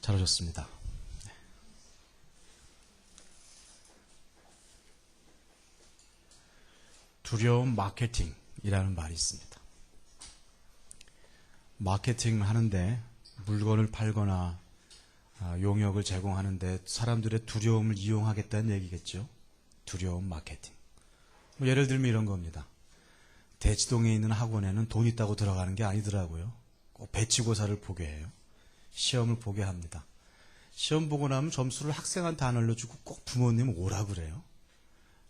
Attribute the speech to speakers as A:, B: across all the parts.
A: 잘 오셨습니다. 두려움 마케팅이라는 말이 있습니다. 마케팅을 하는데 물건을 팔거나 용역을 제공하는데 사람들의 두려움을 이용하겠다는 얘기겠죠. 두려움 마케팅. 예를 들면 이런 겁니다. 대치동에 있는 학원에는 돈 있다고 들어가는 게 아니더라고요. 꼭 배치고사를 보게 해요. 시험을 보게 합니다. 시험 보고 나면 점수를 학생한테 안 알려주고 꼭 부모님 오라 그래요.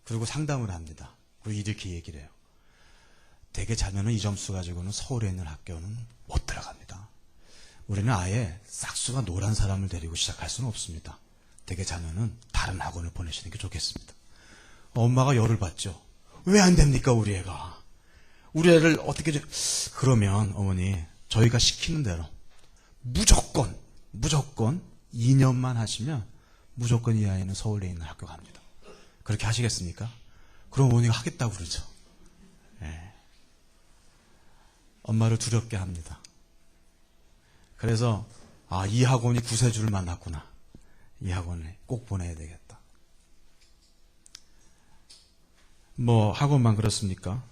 A: 그리고 상담을 합니다. 그리고 이렇게 얘기를 해요. 대개 자녀는 이 점수 가지고는 서울에 있는 학교는 못 들어갑니다. 우리는 아예 싹수가 노란 사람을 데리고 시작할 수는 없습니다. 대개 자녀는 다른 학원을 보내시는 게 좋겠습니다. 엄마가 열을 받죠. 왜 안 됩니까 우리 애가. 우리 애를 어떻게 그러면 어머니 저희가 시키는 대로 무조건 2년만 하시면 무조건 이 아이는 서울에 있는 학교 갑니다. 그렇게 하시겠습니까? 그럼 어머니가 하겠다고 그러죠. 네. 엄마를 두렵게 합니다. 그래서 이 학원이 구세주를 만났구나. 이 학원에 꼭 보내야 되겠다. 학원만 그렇습니까?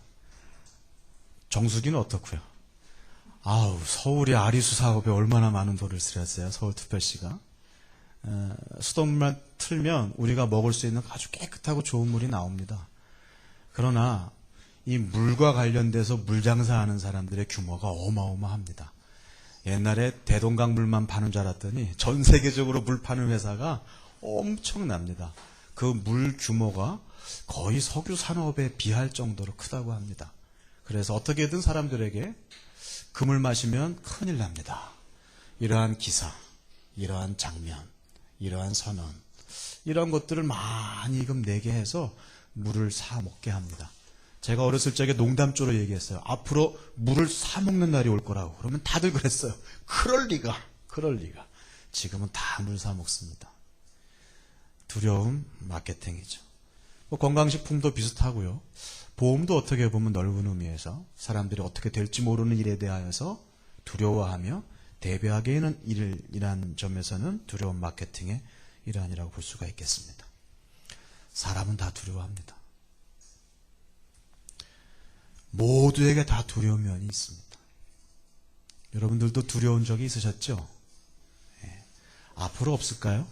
A: 정수기는 어떻고요? 서울의 아리수 사업에 얼마나 많은 돈을 쓰였어요. 서울특별시가. 수돗물만 틀면 우리가 먹을 수 있는 아주 깨끗하고 좋은 물이 나옵니다. 그러나 이 물과 관련돼서 물장사하는 사람들의 규모가 어마어마합니다. 옛날에 대동강물만 파는 줄 알았더니 전 세계적으로 물 파는 회사가 엄청납니다. 그 물 규모가 거의 석유 산업에 비할 정도로 크다고 합니다. 그래서 어떻게든 사람들에게 금을 마시면 큰일 납니다. 이러한 기사, 이러한 장면, 이러한 선언, 이런 것들을 많이 내게 해서 물을 사 먹게 합니다. 제가 어렸을 적에 농담조로 얘기했어요. 앞으로 물을 사 먹는 날이 올 거라고. 그러면 다들 그랬어요. 그럴 리가. 지금은 다 물 사 먹습니다. 두려움 마케팅이죠. 건강식품도 비슷하고요. 보험도 어떻게 보면 넓은 의미에서 사람들이 어떻게 될지 모르는 일에 대하여서 두려워하며 대비하게 하는 일이라는 점에서는 두려움 마케팅의 일환이라고 볼 수가 있겠습니다. 사람은 다 두려워합니다. 모두에게 다 두려운 면이 있습니다. 여러분들도 두려운 적이 있으셨죠? 네. 앞으로 없을까요?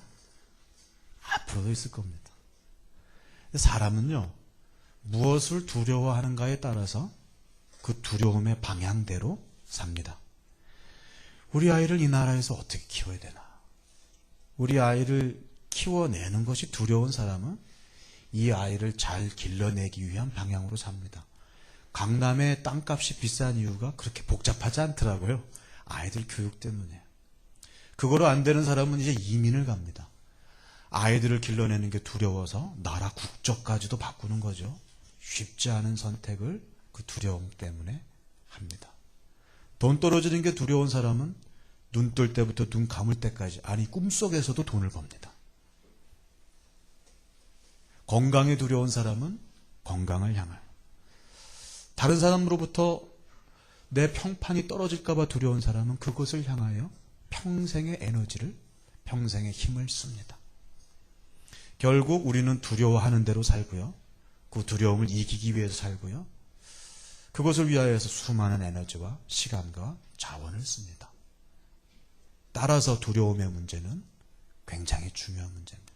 A: 앞으로도 있을 겁니다. 사람은요, 무엇을 두려워하는가에 따라서 그 두려움의 방향대로 삽니다. 우리 아이를 이 나라에서 어떻게 키워야 되나? 우리 아이를 키워내는 것이 두려운 사람은 이 아이를 잘 길러내기 위한 방향으로 삽니다. 강남의 땅값이 비싼 이유가 그렇게 복잡하지 않더라고요. 아이들 교육 때문에. 그거로 안 되는 사람은 이제 이민을 갑니다. 아이들을 길러내는 게 두려워서 나라 국적까지도 바꾸는 거죠. 쉽지 않은 선택을 그 두려움 때문에 합니다. 돈 떨어지는 게 두려운 사람은 눈 뜰 때부터 눈 감을 때까지, 꿈속에서도 돈을 법니다. 건강에 두려운 사람은 건강을 향하여, 다른 사람으로부터 내 평판이 떨어질까 봐 두려운 사람은 그것을 향하여 평생의 에너지를, 평생의 힘을 씁니다. 결국 우리는 두려워하는 대로 살고요. 그 두려움을 이기기 위해서 살고요. 그것을 위하여서 수많은 에너지와 시간과 자원을 씁니다. 따라서 두려움의 문제는 굉장히 중요한 문제입니다.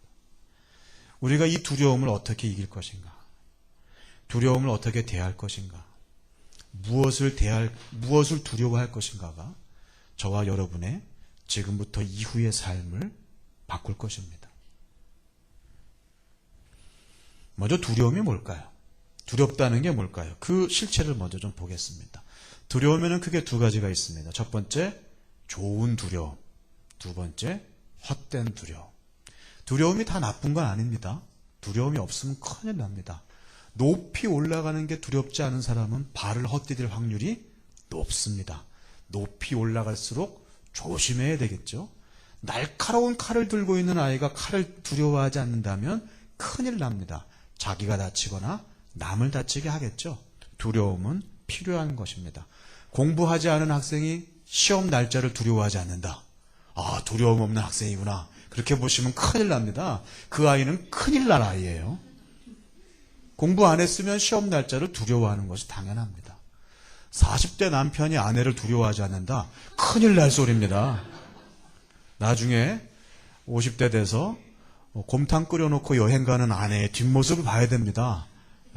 A: 우리가 이 두려움을 어떻게 이길 것인가? 두려움을 어떻게 대할 것인가? 무엇을 두려워할 것인가가 저와 여러분의 지금부터 이후의 삶을 바꿀 것입니다. 먼저 두려움이 뭘까요? 두렵다는 게 뭘까요? 그 실체를 먼저 좀 보겠습니다. 두려움에는 크게 두 가지가 있습니다. 첫 번째, 좋은 두려움. 두 번째, 헛된 두려움. 두려움이 다 나쁜 건 아닙니다. 두려움이 없으면 큰일 납니다. 높이 올라가는 게 두렵지 않은 사람은 발을 헛디딜 확률이 높습니다. 높이 올라갈수록 조심해야 되겠죠. 날카로운 칼을 들고 있는 아이가 칼을 두려워하지 않는다면 큰일 납니다. 자기가 다치거나 남을 다치게 하겠죠. 두려움은 필요한 것입니다. 공부하지 않은 학생이 시험 날짜를 두려워하지 않는다. 아, 두려움 없는 학생이구나. 그렇게 보시면 큰일 납니다. 그 아이는 큰일 날 아이예요. 공부 안 했으면 시험 날짜를 두려워하는 것이 당연합니다. 40대 남편이 아내를 두려워하지 않는다? 큰일 날 소리입니다. 나중에 50대 돼서 곰탕 끓여놓고 여행 가는 아내의 뒷모습을 봐야 됩니다.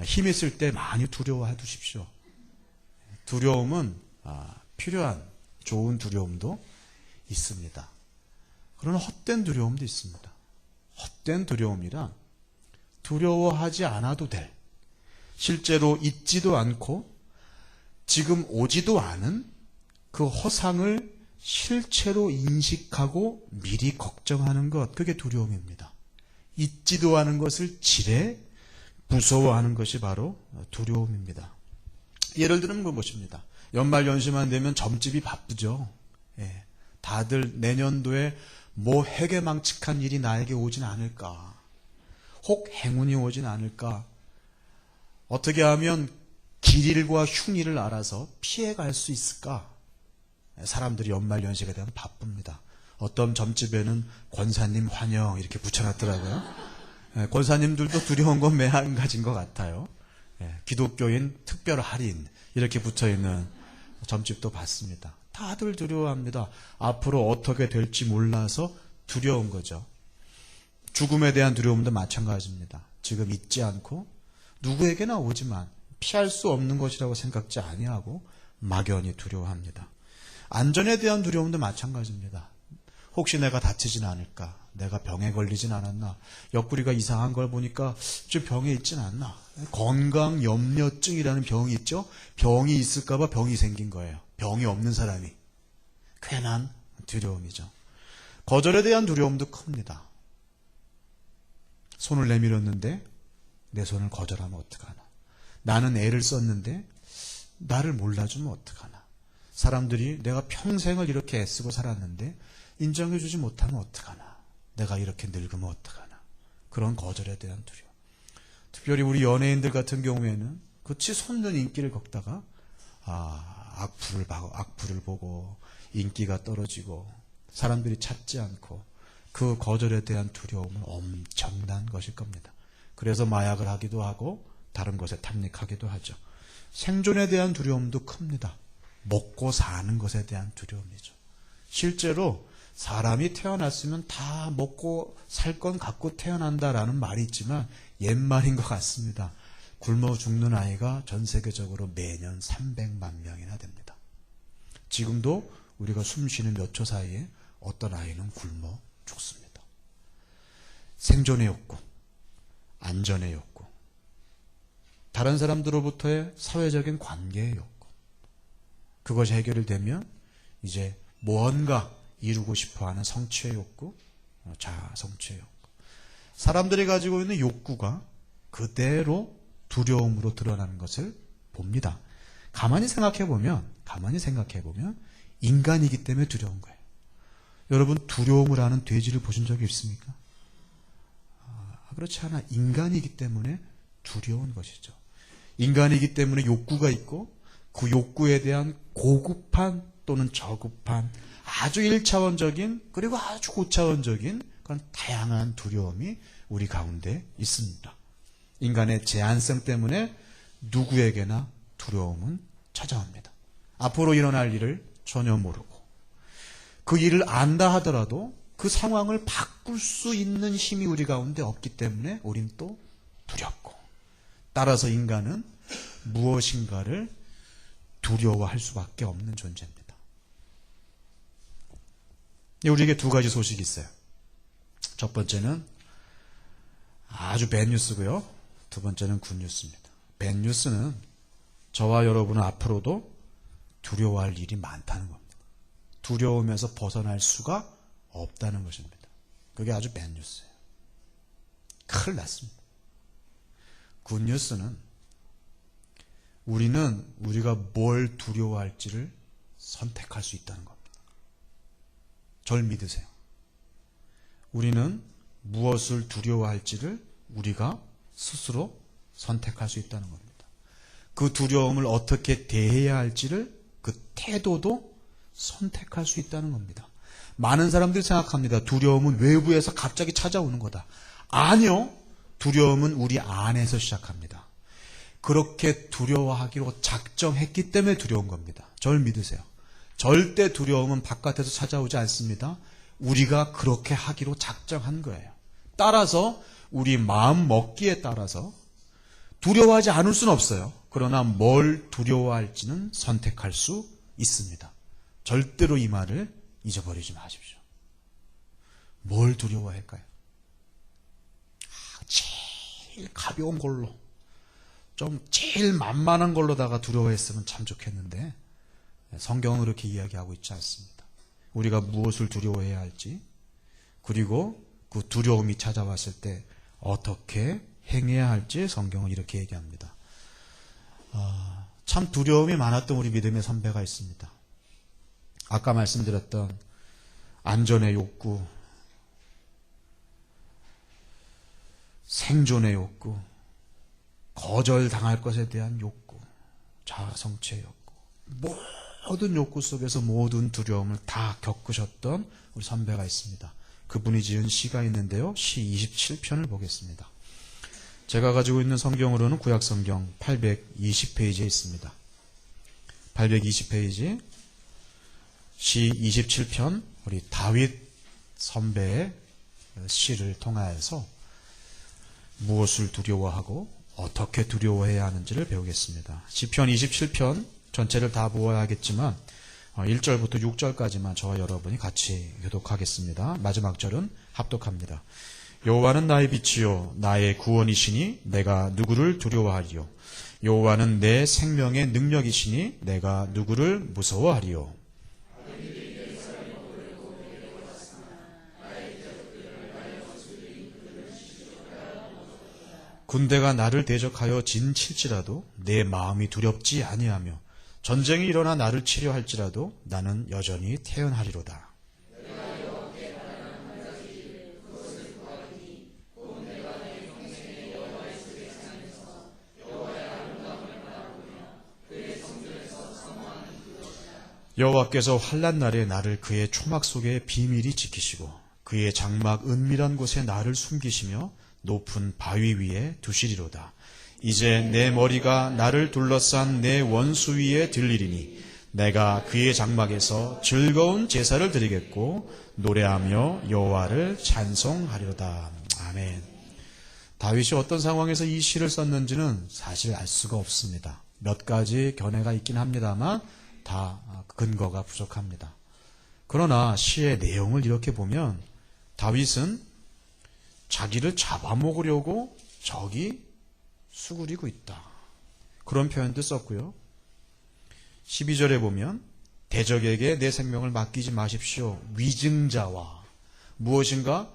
A: 힘 있을 때 많이 두려워해 두십시오. 두려움은 필요한 좋은 두려움도 있습니다. 그러나 헛된 두려움도 있습니다. 헛된 두려움이란 두려워하지 않아도 될, 실제로 있지도 않고 지금 오지도 않은 그 허상을 실체로 인식하고 미리 걱정하는 것, 그게 두려움입니다. 있지도 않은 것을 지레 무서워하는 것이 바로 두려움입니다. 예를 들면 무엇입니다. 연말연시만 되면 점집이 바쁘죠. 예, 다들 내년도에 뭐 해괴망측한 일이 나에게 오진 않을까, 혹 행운이 오진 않을까, 어떻게 하면 길일과 흉일을 알아서 피해갈 수 있을까. 사람들이 연말연시가 되면 바쁩니다. 어떤 점집에는 권사님 환영 이렇게 붙여놨더라고요. 권사님들도 두려운 건 매한가지인 것 같아요. 기독교인 특별 할인 이렇게 붙어있는 점집도 봤습니다. 다들 두려워합니다. 앞으로 어떻게 될지 몰라서 두려운 거죠. 죽음에 대한 두려움도 마찬가지입니다. 지금 있지 않고 누구에게나 오지만 피할 수 없는 것이라고 생각지 아니하고 막연히 두려워합니다. 안전에 대한 두려움도 마찬가지입니다. 혹시 내가 다치진 않을까? 내가 병에 걸리진 않았나? 옆구리가 이상한 걸 보니까 좀 병에 있진 않나? 건강염려증이라는 병이 있죠? 병이 있을까 봐 병이 생긴 거예요. 병이 없는 사람이. 괜한 두려움이죠. 거절에 대한 두려움도 큽니다. 손을 내밀었는데 내 손을 거절하면 어떡하나? 나는 애를 썼는데 나를 몰라주면 어떡하나? 사람들이 내가 평생을 이렇게 애쓰고 살았는데 인정해주지 못하면 어떡하나? 내가 이렇게 늙으면 어떡하나? 그런 거절에 대한 두려움. 특별히 우리 연예인들 같은 경우에는 그치 손는 인기를 걷다가 악플을 보고 인기가 떨어지고 사람들이 찾지 않고 그 거절에 대한 두려움은 엄청난 것일 겁니다. 그래서 마약을 하기도 하고 다른 것에 탐닉하기도 하죠. 생존에 대한 두려움도 큽니다. 먹고 사는 것에 대한 두려움이죠. 실제로 사람이 태어났으면 다 먹고 살 건 갖고 태어난다라는 말이 있지만 옛말인 것 같습니다. 굶어 죽는 아이가 전 세계적으로 매년 300만 명이나 됩니다. 지금도 우리가 숨 쉬는 몇 초 사이에 어떤 아이는 굶어 죽습니다. 생존의 욕구, 안전의 욕구, 다른 사람들로부터의 사회적인 관계의 욕구, 그것이 해결이 되면 이제 무언가 이루고 싶어하는 성취의 욕구, 자아 성취의 욕구. 사람들이 가지고 있는 욕구가 그대로 두려움으로 드러나는 것을 봅니다. 가만히 생각해 보면 인간이기 때문에 두려운 거예요. 여러분 두려움을 하는 돼지를 보신 적이 있습니까? 그렇지 않아. 인간이기 때문에 두려운 것이죠. 인간이기 때문에 욕구가 있고 그 욕구에 대한 고급한 또는 저급한 아주 1차원적인 그리고 아주 고차원적인 그런 다양한 두려움이 우리 가운데 있습니다. 인간의 제한성 때문에 누구에게나 두려움은 찾아옵니다. 앞으로 일어날 일을 전혀 모르고 그 일을 안다 하더라도 그 상황을 바꿀 수 있는 힘이 우리 가운데 없기 때문에 우린 또 두렵고, 따라서 인간은 무엇인가를 두려워할 수밖에 없는 존재입니다. 우리에게 두 가지 소식이 있어요. 첫 번째는 아주 밴뉴스고요. 두 번째는 굿뉴스입니다. 밴뉴스는 저와 여러분은 앞으로도 두려워할 일이 많다는 겁니다. 두려움에서 벗어날 수가 없다는 것입니다. 그게 아주 밴뉴스예요. 큰일 났습니다. 굿뉴스는 우리가 뭘 두려워할지를 선택할 수 있다는 겁니다. 절 믿으세요. 우리는 무엇을 두려워할지를 우리가 스스로 선택할 수 있다는 겁니다. 그 두려움을 어떻게 대해야 할지를 그 태도도 선택할 수 있다는 겁니다. 많은 사람들이 생각합니다. 두려움은 외부에서 갑자기 찾아오는 거다. 아니요. 두려움은 우리 안에서 시작합니다. 그렇게 두려워하기로 작정했기 때문에 두려운 겁니다. 저를 믿으세요. 절대 두려움은 바깥에서 찾아오지 않습니다. 우리가 그렇게 하기로 작정한 거예요. 따라서 우리 마음 먹기에 따라서 두려워하지 않을 수는 없어요. 그러나 뭘 두려워할지는 선택할 수 있습니다. 절대로 이 말을 잊어버리지 마십시오. 뭘 두려워할까요? 제일 가벼운 걸로, 좀 제일 만만한 걸로다가 두려워했으면 참 좋겠는데 성경은 그렇게 이야기하고 있지 않습니다. 우리가 무엇을 두려워해야 할지, 그리고 그 두려움이 찾아왔을 때 어떻게 행해야 할지 성경은 이렇게 얘기합니다. 참 두려움이 많았던 우리 믿음의 선배가 있습니다. 아까 말씀드렸던 안전의 욕구, 생존의 욕구, 거절당할 것에 대한 욕구, 자아 성취의 욕구, 모든 욕구 속에서 모든 두려움을 다 겪으셨던 우리 선배가 있습니다. 그분이 지은 시가 있는데요. 시 27편을 보겠습니다. 제가 가지고 있는 성경으로는 구약성경 820페이지에 있습니다. 820페이지 시 27편 우리 다윗 선배의 시를 통하여서 무엇을 두려워하고 어떻게 두려워해야 하는지를 배우겠습니다. 시편 27편 전체를 다 보아야 하겠지만 1절부터 6절까지만 저와 여러분이 같이 교독하겠습니다. 마지막 절은 합독합니다. 여호와는 나의 빛이요 나의 구원이시니 내가 누구를 두려워하리요. 여호와는 내 생명의 능력이시니 내가 누구를 무서워하리요. 군대가 나를 대적하여 진칠지라도 내 마음이 두렵지 아니하며 전쟁이 일어나 나를 치려 할지라도 나는 여전히 태연하리로다. 여호와께서 환난 날에 나를 그의 초막 속에 비밀히 지키시고 그의 장막 은밀한 곳에 나를 숨기시며 높은 바위 위에 두시리로다. 이제 내 머리가 나를 둘러싼 내 원수 위에 들리리니 내가 그의 장막에서 즐거운 제사를 드리겠고 노래하며 여호와를 찬송하리로다. 아멘. 다윗이 어떤 상황에서 이 시를 썼는지는 사실 알 수가 없습니다. 몇 가지 견해가 있긴 합니다만 다 근거가 부족합니다. 그러나 시의 내용을 이렇게 보면 다윗은 자기를 잡아먹으려고 적이 수그리고 있다. 그런 표현도 썼고요. 12절에 보면 대적에게 내 생명을 맡기지 마십시오. 위증자와 무엇인가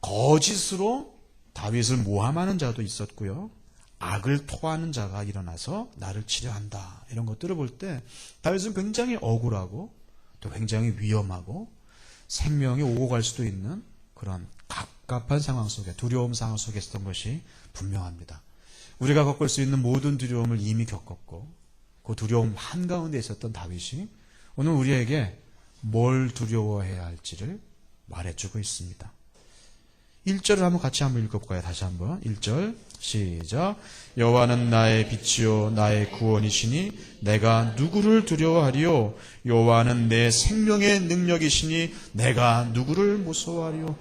A: 거짓으로 다윗을 모함하는 자도 있었고요. 악을 토하는 자가 일어나서 나를 치려 한다. 이런 것들을 볼 때 다윗은 굉장히 억울하고 또 굉장히 위험하고 생명이 오고 갈 수도 있는 그런 갑갑한 상황 속에 두려움 상황 속에 있었던 것이 분명합니다. 우리가 겪을 수 있는 모든 두려움을 이미 겪었고 그 두려움 한가운데 있었던 다윗이 오늘 우리에게 뭘 두려워해야 할지를 말해주고 있습니다. 1절을 한번 같이 한번 읽어볼까요? 다시 한번 1절 시작. 여호와는 나의 빛이요 나의 구원이시니 내가 누구를 두려워하리요. 여호와는 내 생명의 능력이시니 내가 누구를 무서워하리요.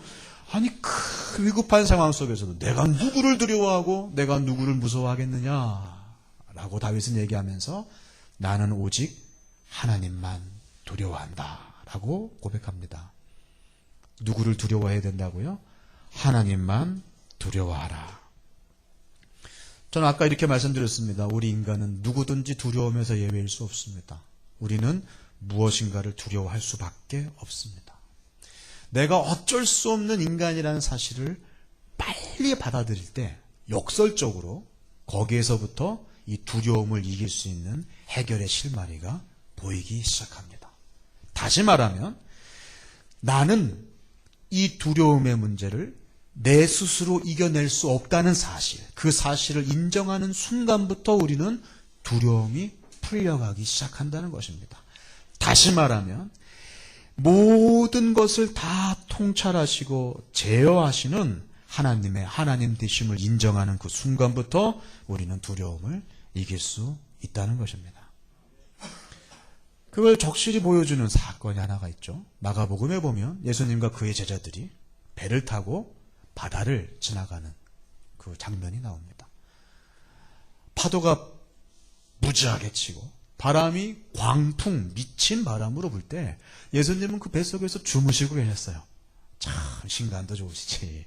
A: 아니 그 위급한 상황 속에서도 내가 누구를 두려워하고 내가 누구를 무서워하겠느냐라고 다윗은 얘기하면서 나는 오직 하나님만 두려워한다 라고 고백합니다. 누구를 두려워해야 된다고요? 하나님만 두려워하라. 저는 아까 이렇게 말씀드렸습니다. 우리 인간은 누구든지 두려움에서 예외일 수 없습니다. 우리는 무엇인가를 두려워할 수밖에 없습니다. 내가 어쩔 수 없는 인간이라는 사실을 빨리 받아들일 때 역설적으로 거기에서부터 이 두려움을 이길 수 있는 해결의 실마리가 보이기 시작합니다. 다시 말하면 나는 이 두려움의 문제를 내 스스로 이겨낼 수 없다는 사실, 그 사실을 인정하는 순간부터 우리는 두려움이 풀려가기 시작한다는 것입니다. 다시 말하면 모든 것을 다 통찰하시고 제어하시는 하나님 되심을 인정하는 그 순간부터 우리는 두려움을 이길 수 있다는 것입니다. 그걸 적실히 보여주는 사건이 하나가 있죠. 마가복음에 보면 예수님과 그의 제자들이 배를 타고 바다를 지나가는 그 장면이 나옵니다. 파도가 무지하게 치고 바람이 광풍 미친 바람으로 불 때 예수님은 그 뱃속에서 주무시고 계셨어요. 참 신간도 좋으시지.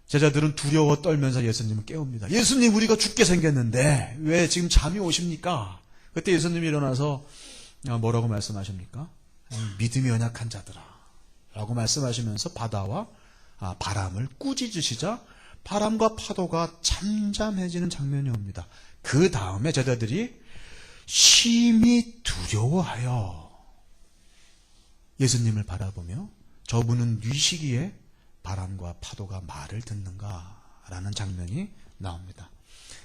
A: 제자들은 두려워 떨면서 예수님을 깨웁니다. 예수님, 우리가 죽게 생겼는데 왜 지금 잠이 오십니까? 그때 예수님이 일어나서 뭐라고 말씀하십니까? 믿음이 연약한 자들아 라고 말씀하시면서 바다와 바람을 꾸짖으시자 바람과 파도가 잠잠해지는 장면이 옵니다. 그 다음에 제자들이 심히 두려워하여 예수님을 바라보며 저분은 뉘시기에 바람과 파도가 말을 듣는가라는 장면이 나옵니다.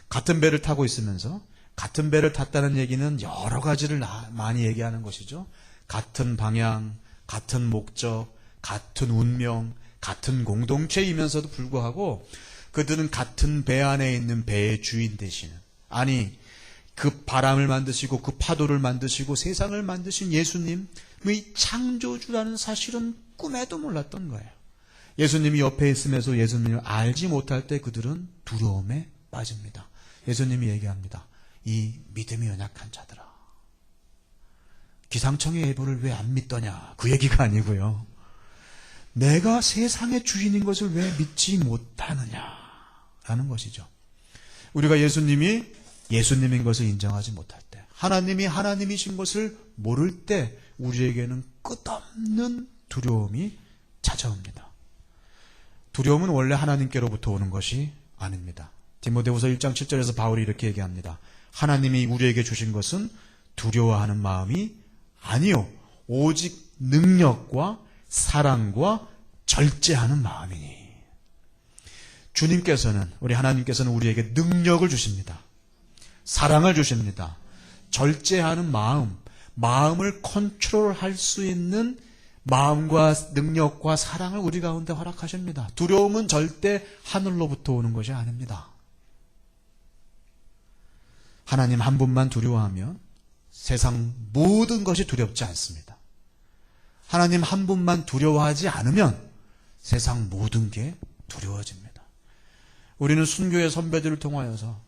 A: 같은 배를 타고 있으면서 같은 배를 탔다는 얘기는 여러 가지를 많이 얘기하는 것이죠. 같은 방향, 같은 목적, 같은 운명, 같은 공동체이면서도 불구하고 그들은 같은 배 안에 있는 배의 주인 되시는, 아니 그 바람을 만드시고 그 파도를 만드시고 세상을 만드신 예수님의 창조주라는 사실은 꿈에도 몰랐던 거예요. 예수님이 옆에 있으면서 예수님을 알지 못할 때 그들은 두려움에 빠집니다. 예수님이 얘기합니다. 이 믿음이 연약한 자들아, 기상청의 예보를 왜 안 믿더냐, 그 얘기가 아니고요. 내가 세상의 주인인 것을 왜 믿지 못하느냐라는 것이죠. 우리가 예수님이 예수님인 것을 인정하지 못할 때, 하나님이 하나님이신 것을 모를 때 우리에게는 끝없는 두려움이 찾아옵니다. 두려움은 원래 하나님께로부터 오는 것이 아닙니다. 디모데후서 1장 7절에서 바울이 이렇게 얘기합니다. 하나님이 우리에게 주신 것은 두려워하는 마음이 아니요 오직 능력과 사랑과 절제하는 마음이니. 주님께서는, 우리 하나님께서는 우리에게 능력을 주십니다. 사랑을 주십니다. 절제하는 마음, 마음을 컨트롤할 수 있는 마음과 능력과 사랑을 우리 가운데 허락하십니다. 두려움은 절대 하늘로부터 오는 것이 아닙니다. 하나님 한 분만 두려워하면 세상 모든 것이 두렵지 않습니다. 하나님 한 분만 두려워하지 않으면 세상 모든 게 두려워집니다. 우리는 순교의 선배들을 통하여서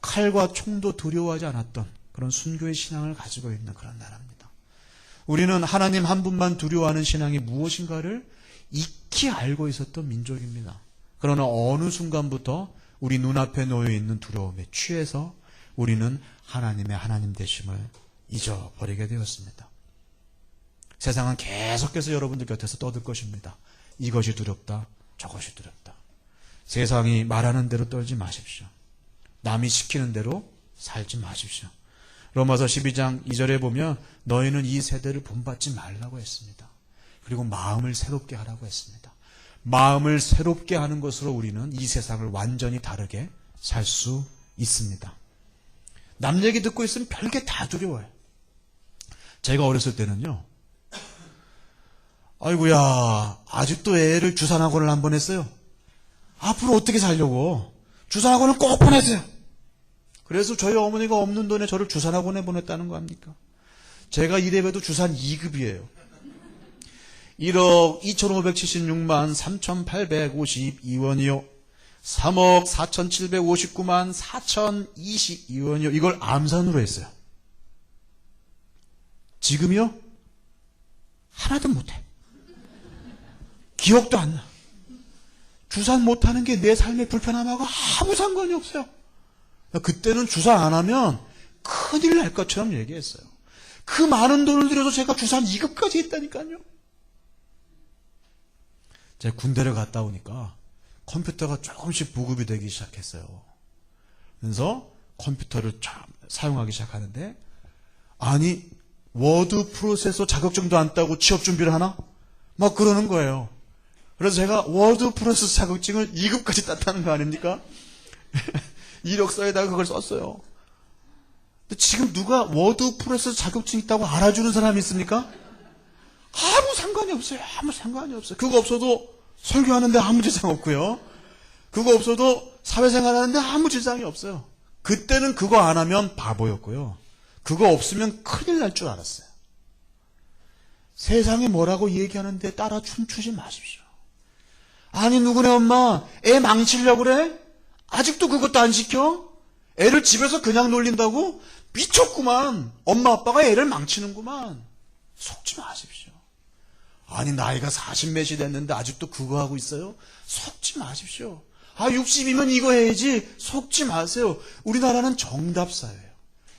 A: 칼과 총도 두려워하지 않았던 그런 순교의 신앙을 가지고 있는 그런 나라입니다. 우리는 하나님 한 분만 두려워하는 신앙이 무엇인가를 익히 알고 있었던 민족입니다. 그러나 어느 순간부터 우리 눈앞에 놓여 있는 두려움에 취해서 우리는 하나님의 하나님 되심을 잊어버리게 되었습니다. 세상은 계속해서 여러분들 곁에서 떠들 것입니다. 이것이 두렵다, 저것이 두렵다. 세상이 말하는 대로 떨지 마십시오. 남이 시키는 대로 살지 마십시오. 로마서 12장 2절에 보면 너희는 이 세대를 본받지 말라고 했습니다. 그리고 마음을 새롭게 하라고 했습니다. 마음을 새롭게 하는 것으로 우리는 이 세상을 완전히 다르게 살 수 있습니다. 남 얘기 듣고 있으면 별게 다 두려워요. 제가 어렸을 때는요, 아이고야, 아직도 애를 주산학원을 한 번 했어요. 앞으로 어떻게 살려고 주산학원을 꼭 보냈어요. 그래서 저희 어머니가 없는 돈에 저를 주산학원에 보냈다는 거 아닙니까? 제가 이래봬도 주산 2급이에요. 1억 2576만 3852원이요. 3억 4759만 4022원이요. 이걸 암산으로 했어요. 지금이요? 하나도 못해. 기억도 안 나. 주산 못하는 게 내 삶의 불편함하고 아무 상관이 없어요. 그때는 주산 안 하면 큰일 날 것처럼 얘기했어요. 그 많은 돈을 들여서 제가 주산 2급까지 했다니까요. 제가 군대를 갔다 오니까 컴퓨터가 조금씩 보급이 되기 시작했어요. 그래서 컴퓨터를 사용하기 시작하는데, 아니 워드 프로세서 자격증도 안 따고 취업 준비를 하나? 막 그러는 거예요. 그래서 제가 워드 프로세서 자격증을 2급까지 땄다는 거 아닙니까? 이력서에다가 그걸 썼어요. 근데 지금 누가 워드 프로세서 자격증 있다고 알아주는 사람이 있습니까? 아무 상관이 없어요. 아무 상관이 없어요. 그거 없어도 설교하는데 아무 지장 없고요. 그거 없어도 사회생활 하는데 아무 지장이 없어요. 그때는 그거 안 하면 바보였고요. 그거 없으면 큰일 날 줄 알았어요. 세상에 뭐라고 얘기하는데 따라 춤추지 마십시오. 아니 누구네 엄마 애 망치려고 그래? 아직도 그것도 안 지켜? 애를 집에서 그냥 놀린다고? 미쳤구만. 엄마 아빠가 애를 망치는구만. 속지 마십시오. 아니 나이가 40몇이 됐는데 아직도 그거 하고 있어요? 속지 마십시오. 60이면 이거 해야지. 속지 마세요. 우리나라는 정답사예요.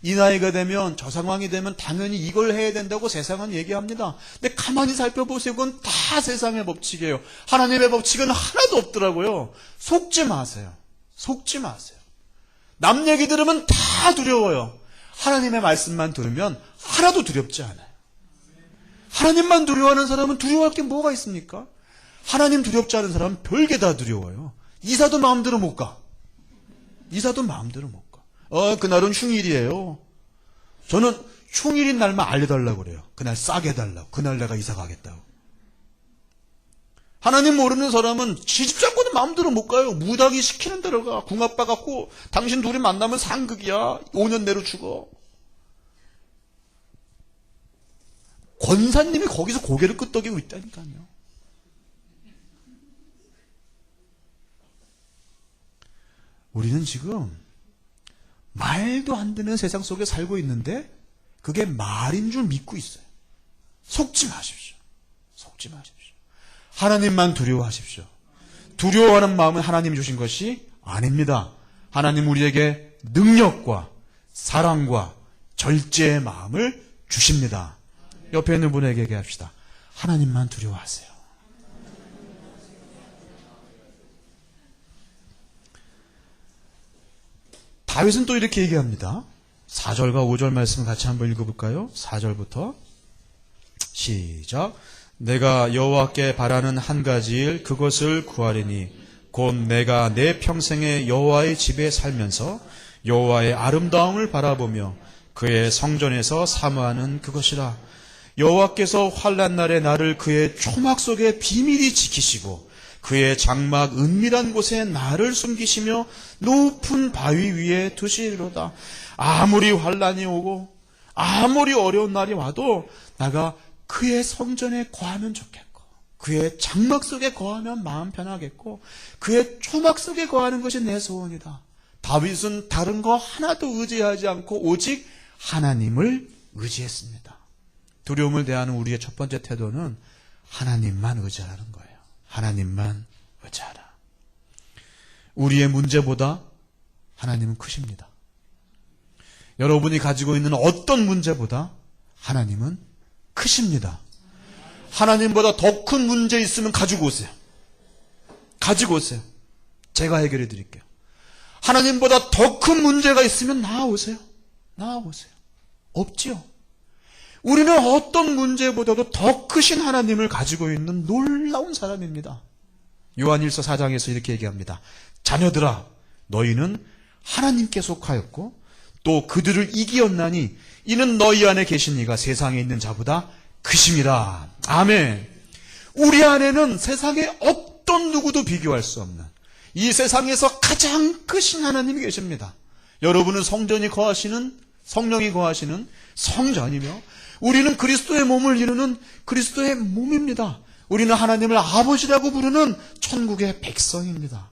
A: 이 나이가 되면 저 상황이 되면 당연히 이걸 해야 된다고 세상은 얘기합니다. 근데 가만히 살펴보세요. 그건 다 세상의 법칙이에요. 하나님의 법칙은 하나도 없더라고요. 속지 마세요. 속지 마세요. 남 얘기 들으면 다 두려워요. 하나님의 말씀만 들으면 하나도 두렵지 않아요. 하나님만 두려워하는 사람은 두려워할 게 뭐가 있습니까? 하나님 두렵지 않은 사람은 별게 다 두려워요. 이사도 마음대로 못 가. 이사도 마음대로 못 가. 그날은 흉일이에요. 저는 흉일인 날만 알려달라고 그래요. 그날 싸게 해달라고. 그날 내가 이사 가겠다고. 하나님 모르는 사람은 시집 잡고는 마음대로 못 가요. 무당이 시키는 대로 가. 궁아빠 갖고 당신 둘이 만나면 상극이야. 5년 내로 죽어. 권사님이 거기서 고개를 끄덕이고 있다니까요. 우리는 지금 말도 안 되는 세상 속에 살고 있는데 그게 말인 줄 믿고 있어요. 속지 마십시오. 속지 마십시오. 하나님만 두려워하십시오. 두려워하는 마음은 하나님이 주신 것이 아닙니다. 하나님 우리에게 능력과 사랑과 절제의 마음을 주십니다. 옆에 있는 분에게 얘기합시다. 하나님만 두려워하세요. 다윗은 또 이렇게 얘기합니다. 4절과 5절 말씀을 같이 한번 읽어볼까요? 4절부터 시작. 내가 여호와께 바라는 한 가지 일 그것을 구하리니 곧 내가 내 평생에 여호와의 집에 살면서 여호와의 아름다움을 바라보며 그의 성전에서 사모하는 그것이라. 여호와께서 환난 날에 나를 그의 초막 속에 비밀히 지키시고 그의 장막 은밀한 곳에 나를 숨기시며 높은 바위 위에 두시리로다. 아무리 환난이 오고 아무리 어려운 날이 와도 내가 그의 성전에 거하면 좋겠고 그의 장막 속에 거하면 마음 편하겠고 그의 초막 속에 거하는 것이 내 소원이다. 다윗은 다른 거 하나도 의지하지 않고 오직 하나님을 의지했습니다. 두려움을 대하는 우리의 첫 번째 태도는 하나님만 의지하는 거예요. 하나님만 의지하라. 우리의 문제보다 하나님은 크십니다. 여러분이 가지고 있는 어떤 문제보다 하나님은 크십니다. 하나님보다 더 큰 문제 있으면 가지고 오세요. 가지고 오세요. 제가 해결해 드릴게요. 하나님보다 더 큰 문제가 있으면 나와오세요. 나와오세요. 없지요. 우리는 어떤 문제보다도 더 크신 하나님을 가지고 있는 놀라운 사람입니다. 요한일서 4장에서 이렇게 얘기합니다. 자녀들아, 너희는 하나님께 속하였고 또 그들을 이기었나니 이는 너희 안에 계신 이가 세상에 있는 자보다 크심이라. 아멘. 우리 안에는 세상에 어떤 누구도 비교할 수 없는 이 세상에서 가장 크신 하나님이 계십니다. 여러분은 성전이 거하시는 성령이 거하시는 성전이며 우리는 그리스도의 몸을 이루는 그리스도의 몸입니다. 우리는 하나님을 아버지라고 부르는 천국의 백성입니다.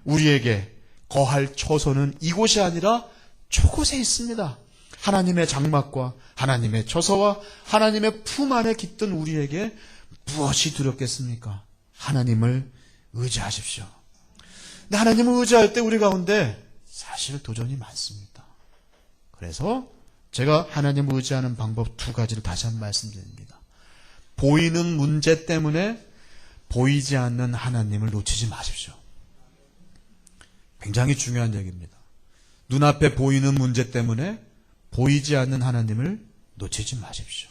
A: 우리에게 거할 처소는 이곳이 아니라 저곳에 있습니다. 하나님의 장막과 하나님의 처소와 하나님의 품 안에 깃든 우리에게 무엇이 두렵겠습니까? 하나님을 의지하십시오. 근데 하나님을 의지할 때 우리 가운데 사실 도전이 많습니다. 그래서 제가 하나님을 의지하는 방법 두 가지를 다시 한번 말씀드립니다. 보이는 문제 때문에 보이지 않는 하나님을 놓치지 마십시오. 굉장히 중요한 얘기입니다. 눈앞에 보이는 문제 때문에 보이지 않는 하나님을 놓치지 마십시오.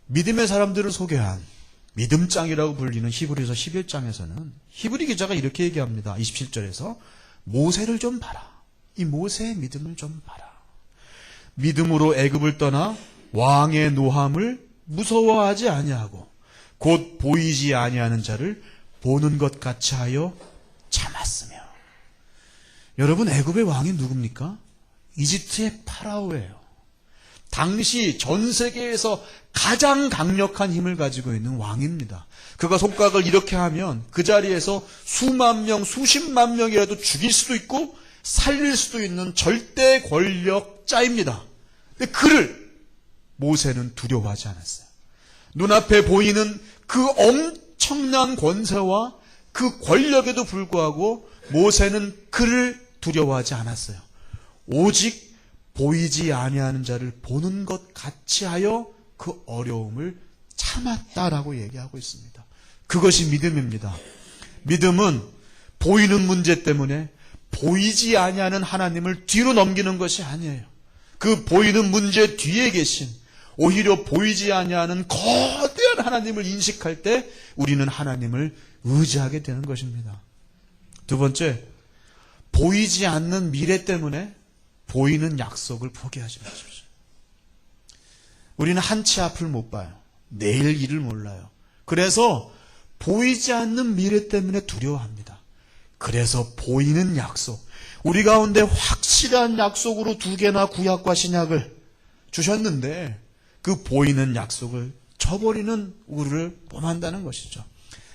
A: 믿음의 사람들을 소개한 믿음장이라고 불리는 히브리서 11장에서는 히브리 기자가 이렇게 얘기합니다. 27절에서 모세를 좀 봐라. 이 모세의 믿음을 좀 봐라. 믿음으로 애굽을 떠나 왕의 노함을 무서워하지 아니하고 곧 보이지 아니하는 자를 보는 것 같이 하여 참았으며. 여러분, 애굽의 왕이 누굽니까? 이집트의 파라오예요. 당시 전 세계에서 가장 강력한 힘을 가지고 있는 왕입니다. 그가 손가락을 이렇게 하면 그 자리에서 수만 명, 수십만 명이라도 죽일 수도 있고 살릴 수도 있는 절대 권력자입니다. 근데 그를 모세는 두려워하지 않았어요. 눈앞에 보이는 그 엄청난 권세와 그 권력에도 불구하고 모세는 그를 두려워하지 않았어요. 오직 보이지 아니하는 자를 보는 것 같이 하여 그 어려움을 참았다라고 얘기하고 있습니다. 그것이 믿음입니다. 믿음은 보이는 문제 때문에 보이지 아니하는 하나님을 뒤로 넘기는 것이 아니에요. 그 보이는 문제 뒤에 계신, 오히려 보이지 아니하는 거대한 하나님을 인식할 때 우리는 하나님을 의지하게 되는 것입니다. 두 번째, 보이지 않는 미래 때문에 보이는 약속을 포기하지 마십시오. 우리는 한치 앞을 못 봐요. 내일 일을 몰라요. 그래서 보이지 않는 미래 때문에 두려워합니다. 그래서 보이는 약속, 우리 가운데 확실한 약속으로 2개나 구약과 신약을 주셨는데 그 보이는 약속을 저버리는 우리를 범한다는 것이죠.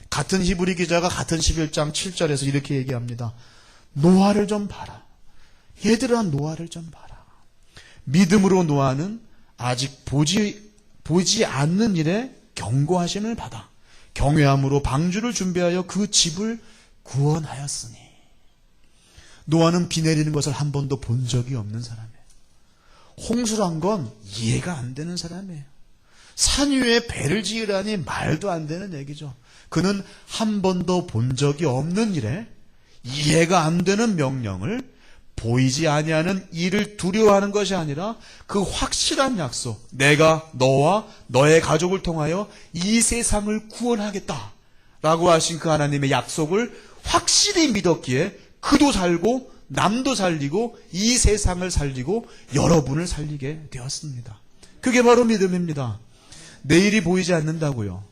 A: 같은 히브리 기자가 같은 11장 7절에서 이렇게 얘기합니다. 노아를 좀 봐라. 얘들아, 노아를 좀 봐라. 믿음으로 노아는 아직 보지 않는 일에 경고하심을 받아 경외함으로 방주를 준비하여 그 집을 구원하였으니. 노아는 비 내리는 것을 한 번도 본 적이 없는 사람이에요. 홍수란 건 이해가 안 되는 사람이에요. 산 위에 배를 지으라니 말도 안 되는 얘기죠. 그는 한 번도 본 적이 없는 일에 이해가 안 되는 명령을, 보이지 아니하는 일을 두려워하는 것이 아니라 그 확실한 약속, 내가 너와 너의 가족을 통하여 이 세상을 구원하겠다라고 하신 그 하나님의 약속을 확실히 믿었기에 그도 살고 남도 살리고 이 세상을 살리고 여러분을 살리게 되었습니다. 그게 바로 믿음입니다. 내일이 보이지 않는다고요?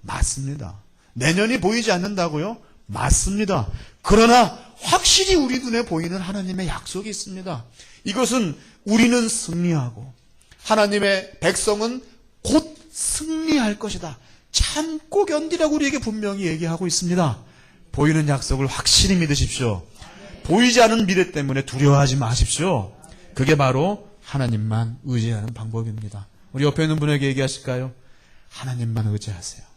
A: 맞습니다. 내년이 보이지 않는다고요? 맞습니다. 그러나 확실히 우리 눈에 보이는 하나님의 약속이 있습니다. 이것은 우리는 승리하고 하나님의 백성은 곧 승리할 것이다. 참고 견디라고 우리에게 분명히 얘기하고 있습니다. 보이는 약속을 확실히 믿으십시오. 보이지 않은 미래 때문에 두려워하지 마십시오. 그게 바로 하나님만 의지하는 방법입니다. 우리 옆에 있는 분에게 얘기하실까요? 하나님만 의지하세요.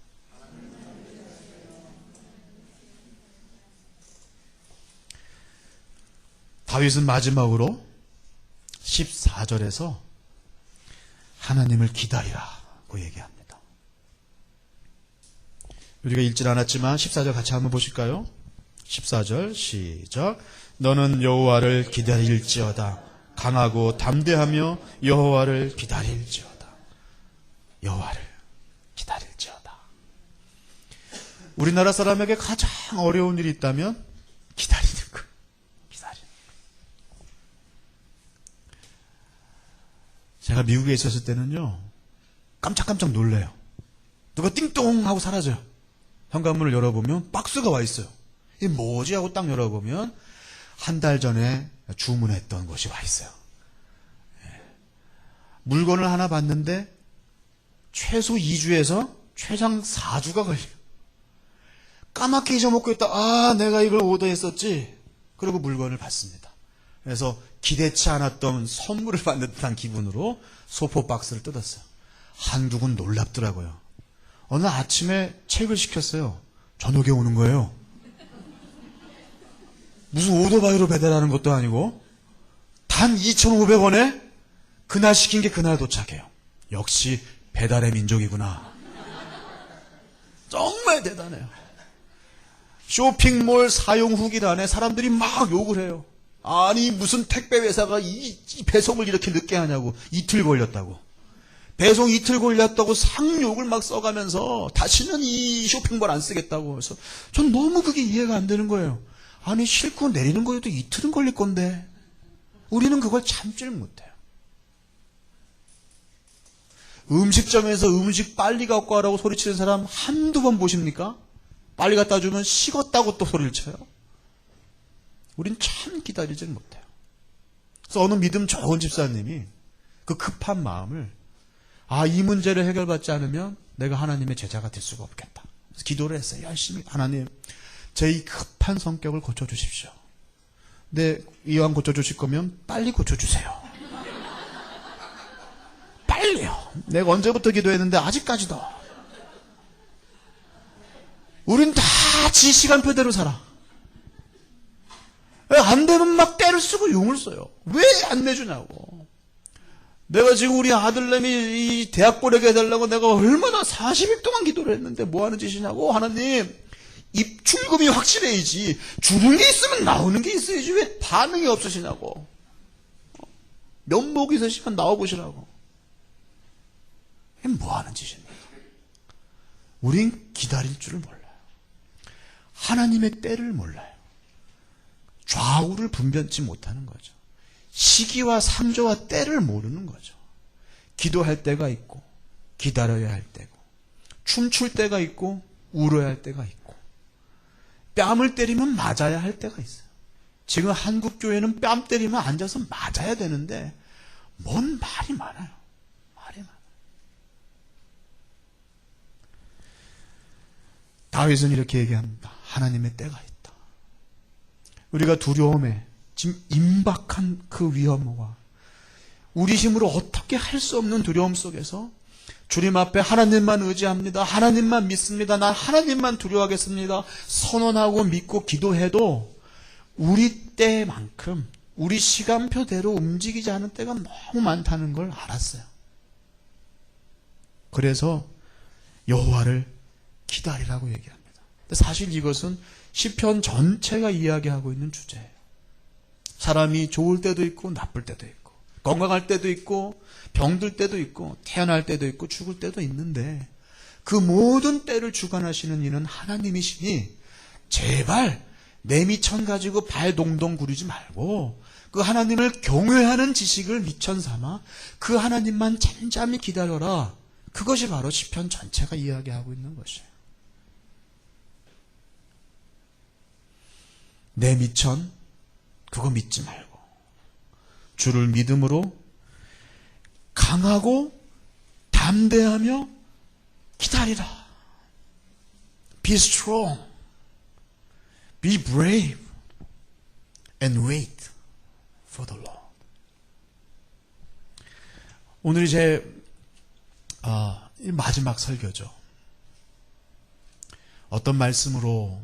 A: 다윗은 마지막으로 14절에서 하나님을 기다리라고 얘기합니다. 우리가 읽질 않았지만 14절 같이 한번 보실까요? 14절 시작. 너는 여호와를 기다릴지어다. 강하고 담대하며 여호와를 기다릴지어다. 여호와를 기다릴지어다. 우리나라 사람에게 가장 어려운 일이 있다면 기다리는 거예요. 기다리는 거예요. 제가 미국에 있었을 때는요, 깜짝깜짝 놀래요. 누가 띵동 하고 사라져요. 현관문을 열어보면 박스가 와 있어요. 이게 뭐지 하고 딱 열어보면 한 달 전에 주문했던 것이 와 있어요. 물건을 하나 봤는데 최소 2주에서 최장 4주가 걸려요. 까맣게 잊어먹고 있다. 아, 내가 이걸 오더했었지. 그리고 물건을 받습니다. 그래서 기대치 않았던 선물을 받는 듯한 기분으로 소포 박스를 뜯었어요. 한국은 놀랍더라고요. 어느 아침에 책을 시켰어요. 저녁에 오는 거예요. 무슨 오토바이로 배달하는 것도 아니고 단 2,500원에 그날 시킨 게 그날 도착해요. 역시 배달의 민족이구나. 정말 대단해요. 쇼핑몰 사용 후기란에 사람들이 막 욕을 해요. 아니 무슨 택배 회사가 이 배송을 이렇게 늦게 하냐고. 이틀 걸렸다고. 배송 이틀 걸렸다고 상욕을 막 써가면서 다시는 이 쇼핑몰 안 쓰겠다고. 그래서 전 너무 그게 이해가 안 되는 거예요. 아니 싣고 내리는 거에도 이틀은 걸릴 건데 우리는 그걸 참지를 못해요. 음식점에서 음식 빨리 갖고 와라고 소리치는 사람 한두 번 보십니까? 빨리 갖다 주면 식었다고 또 소리를 쳐요. 우린 참 기다리질 못해요. 그래서 어느 믿음 좋은 집사님이 그 급한 마음을, 이 문제를 해결받지 않으면 내가 하나님의 제자가 될 수가 없겠다. 그래서 기도를 했어요. 열심히. 하나님, 제 이 급한 성격을 고쳐주십시오. 근데 이왕 고쳐주실 거면 빨리 고쳐주세요. 빨리요. 내가 언제부터 기도했는데 아직까지도. 우린 다 지 시간표대로 살아. 안 되면 막 때를 쓰고 용을 써요. 왜 안 내주냐고. 내가 지금 우리 아들내미 이 대학 보내게 해달라고 내가 얼마나 40일 동안 기도를 했는데 뭐 하는 짓이냐고. 하나님, 입출금이 확실해야지. 주는 게 있으면 나오는 게 있어야지. 왜 반응이 없으시냐고. 면목이 있으시면 나와보시라고. 이게 뭐 하는 짓입니까? 우린 기다릴 줄을 몰라요. 하나님의 때를 몰라요. 좌우를 분변치 못하는 거죠. 시기와 상조와 때를 모르는 거죠. 기도할 때가 있고 기다려야 할 때고, 춤출 때가 있고 울어야 할 때가 있고, 뺨을 때리면 맞아야 할 때가 있어요. 지금 한국 교회는 뺨 때리면 앉아서 맞아야 되는데 뭔 말이 많아요. 말이 많아요. 다윗은 이렇게 얘기합니다. 하나님의 때가 있다. 우리가 두려움에 지금 임박한 그 위험과 우리 힘으로 어떻게 할 수 없는 두려움 속에서 주님 앞에 하나님만 의지합니다. 하나님만 믿습니다. 난 하나님만 두려워하겠습니다. 선언하고 믿고 기도해도 우리 때만큼 우리 시간표대로 움직이지 않은 때가 너무 많다는 걸 알았어요. 그래서 여호와를 기다리라고 얘기합니다. 사실 이것은 시편 전체가 이야기하고 있는 주제예요. 사람이 좋을 때도 있고 나쁠 때도 있고, 건강할 때도 있고 병들 때도 있고, 태어날 때도 있고 죽을 때도 있는데, 그 모든 때를 주관하시는 이는 하나님이시니 제발 내 미천 가지고 발 동동 구르지 말고 그 하나님을 경외하는 지식을 미천 삼아 그 하나님만 잠잠히 기다려라. 그것이 바로 시편 전체가 이야기하고 있는 것이에요. 내 미천 그거 믿지 말고 주를 믿음으로 강하고 담대하며 기다리라. Be strong, be brave, and wait for the Lord. 오늘이 제 마지막 설교죠. 어떤 말씀으로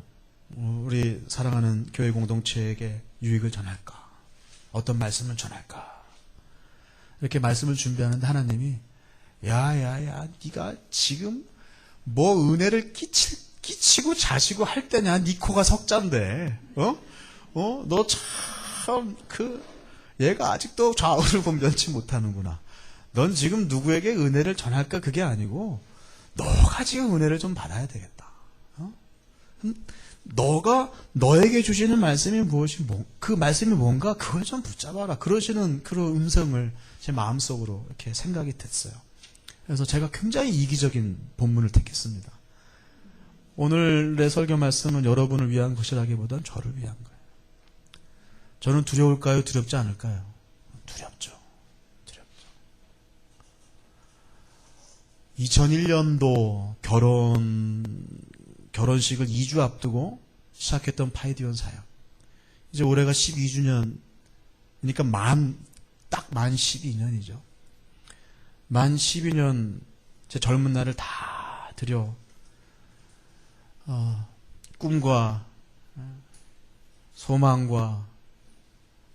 A: 우리 사랑하는 교회 공동체에게 유익을 전할까? 어떤 말씀을 전할까? 이렇게 말씀을 준비하는데 하나님이 야야야, 네가 지금 뭐 은혜를 끼치고 자시고 할 때냐? 네 코가 석잔데, 너 참 얘가 아직도 좌우를 분변치 못하는구나. 넌 지금 누구에게 은혜를 전할까? 그게 아니고 너가 지금 은혜를 좀 받아야 되겠다. 너가 너에게 주시는 말씀이 무엇이 그 말씀이 뭔가 그걸 좀 붙잡아라. 그러시는 그런 음성을 제 마음속으로 이렇게 생각이 됐어요. 그래서 제가 굉장히 이기적인 본문을 택했습니다. 오늘의 설교 말씀은 여러분을 위한 것이라기보단 저를 위한 거예요. 저는 두려울까요? 두렵지 않을까요? 두렵죠. 2001년도 결혼식을 2주 앞두고 시작했던 파이디온 사역. 이제 올해가 12주년, 그러니까 딱 만 12년이죠. 만 12년 제 젊은 날을 다 들여 꿈과 소망과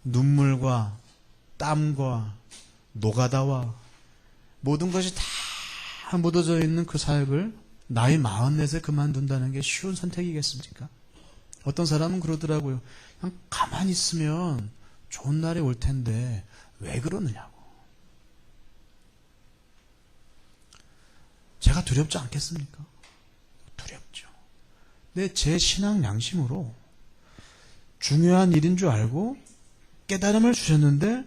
A: 눈물과 땀과 노가다와 모든 것이 다 묻어져 있는 그 사역을 나이 44에 그만둔다는 게 쉬운 선택이겠습니까? 어떤 사람은 그러더라고요. 그냥 가만히 있으면 좋은 날이 올 텐데 왜 그러느냐고. 제가 두렵지 않겠습니까? 두렵죠. 근데 제 신앙 양심으로 중요한 일인 줄 알고 깨달음을 주셨는데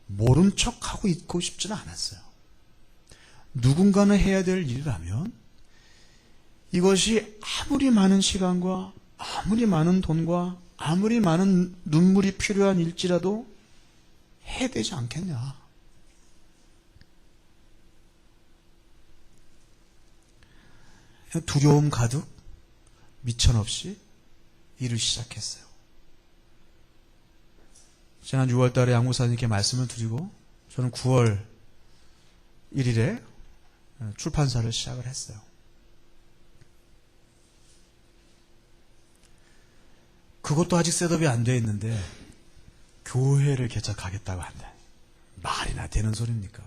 A: 모른 척하고 있고 싶지는 않았어요. 누군가는 해야 될 일이라면 이것이 아무리 많은 시간과 아무리 많은 돈과 아무리 많은 눈물이 필요한 일지라도 해야 되지 않겠냐. 두려움 가득 미천없이 일을 시작했어요. 지난 6월 달에 양 목사님께 말씀을 드리고 저는 9월 1일에 출판사를 시작을 했어요. 그것도 아직 셋업이 안 돼 있는데 교회를 개척하겠다고 한다. 말이나 되는 소리입니까?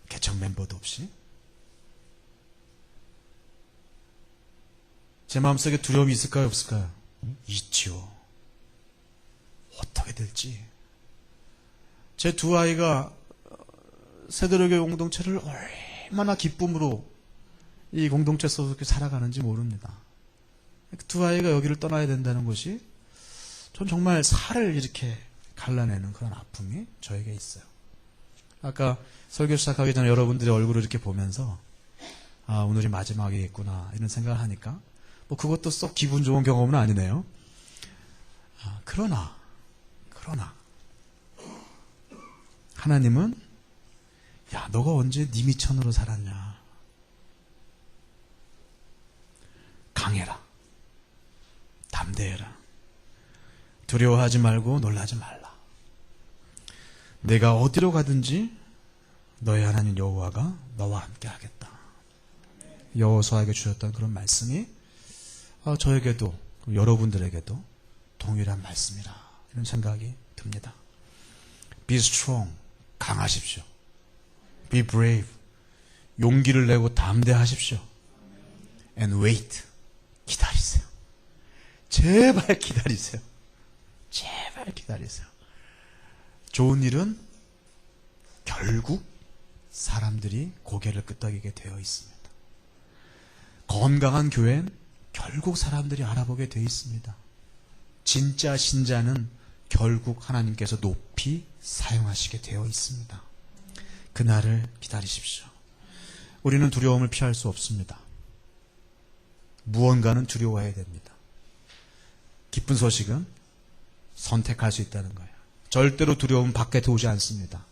A: 개척 멤버도 없이? 제 마음속에 두려움이 있을까요, 없을까요? 있지요. 어떻게 될지. 제 두 아이가 세대로교회 공동체를 얼마나 기쁨으로 이 공동체 속에 살아가는지 모릅니다. 두 아이가 여기를 떠나야 된다는 것이 전 정말 살을 이렇게 갈라내는 그런 아픔이 저에게 있어요. 아까 설교 시작하기 전에 여러분들의 얼굴을 이렇게 보면서 아, 오늘이 마지막이겠구나 이런 생각을 하니까 뭐 그것도 썩 기분 좋은 경험은 아니네요. 그러나 하나님은 야, 너가 언제 네 미천으로 살았냐. 강해라. 담대해라. 두려워하지 말고 놀라지 말라. 내가 어디로 가든지 너의 하나님 여호와가 너와 함께 하겠다. 여호수아에게 주셨던 그런 말씀이 저에게도 여러분들에게도 동일한 말씀이라 이런 생각이 듭니다. Be strong. 강하십시오. Be brave. 용기를 내고 담대하십시오. And wait. 기다리세요. 제발 기다리세요. 제발 기다리세요. 좋은 일은 결국 사람들이 고개를 끄덕이게 되어 있습니다. 건강한 교회는 결국 사람들이 알아보게 되어 있습니다. 진짜 신자는 결국 하나님께서 높이 사용하시게 되어 있습니다. 그날을 기다리십시오. 우리는 두려움을 피할 수 없습니다. 무언가는 두려워해야 됩니다. 기쁜 소식은 선택할 수 있다는 거예요. 절대로 두려움은 밖에 오지 않습니다.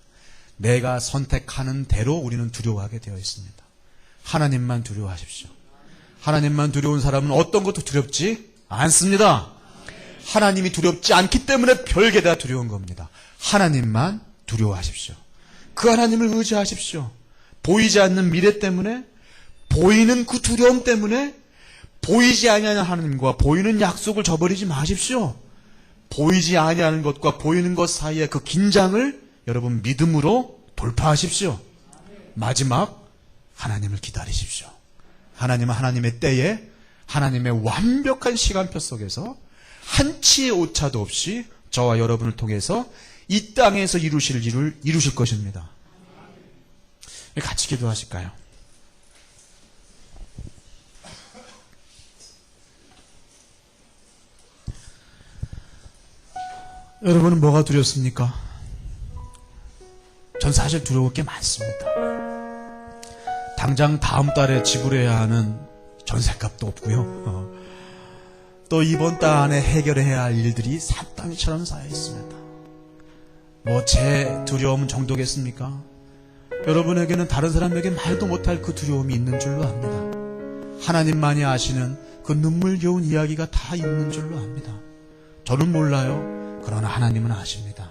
A: 내가 선택하는 대로 우리는 두려워하게 되어 있습니다. 하나님만 두려워하십시오. 하나님만 두려운 사람은 어떤 것도 두렵지 않습니다. 하나님이 두렵지 않기 때문에 별게 다 두려운 겁니다. 하나님만 두려워하십시오. 그 하나님을 의지하십시오. 보이지 않는 미래 때문에, 보이는 그 두려움 때문에 보이지 아니하는 하나님과 보이는 약속을 저버리지 마십시오. 보이지 아니하는 것과 보이는 것 사이의 그 긴장을 여러분 믿음으로 돌파하십시오. 마지막 하나님을 기다리십시오. 하나님은 하나님의 때에 하나님의 완벽한 시간표 속에서 한치의 오차도 없이 저와 여러분을 통해서 이 땅에서 이루실 일을 이루실 것입니다. 같이 기도하실까요? 여러분은 뭐가 두렵습니까? 전 사실 두려울 게 많습니다. 당장 다음 달에 지불해야 하는 전셋값도 없고요. 또 이번 달 안에 해결해야 할 일들이 산더미처럼 쌓여 있습니다. 뭐 제 두려움 정도겠습니까? 여러분에게는 다른 사람에게 말도 못할 그 두려움이 있는 줄로 압니다. 하나님만이 아시는 그 눈물겨운 이야기가 다 있는 줄로 압니다. 저는 몰라요. 그러나 하나님은 아십니다.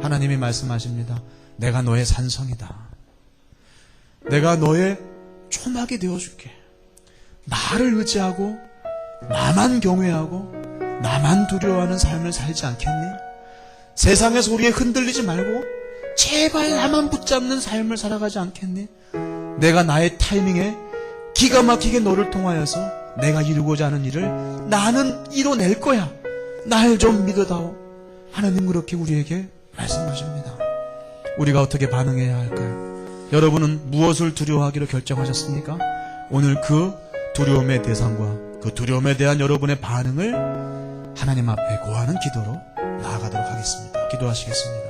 A: 하나님이 말씀하십니다. 내가 너의 산성이다. 내가 너의 초막이 되어줄게. 나를 의지하고 나만 경외하고 나만 두려워하는 삶을 살지 않겠니? 세상의 소리에 흔들리지 말고 제발 나만 붙잡는 삶을 살아가지 않겠니? 내가 나의 타이밍에 기가 막히게 너를 통하여서 내가 이루고자 하는 일을 나는 이뤄낼 거야. 날 좀 믿어다오. 하나님 그렇게 우리에게 말씀하십니다. 우리가 어떻게 반응해야 할까요? 여러분은 무엇을 두려워하기로 결정하셨습니까? 오늘 그 두려움의 대상과 그 두려움에 대한 여러분의 반응을 하나님 앞에 고하는 기도로 나아가도록 하겠습니다. 기도하시겠습니다.